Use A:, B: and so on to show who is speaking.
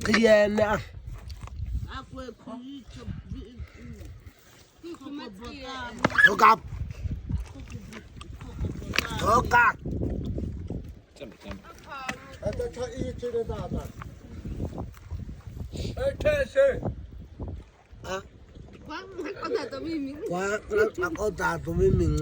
A: Kiana. Thokap.
B: Ata cha i chile da da.
A: Quá, nó có ta tụi mình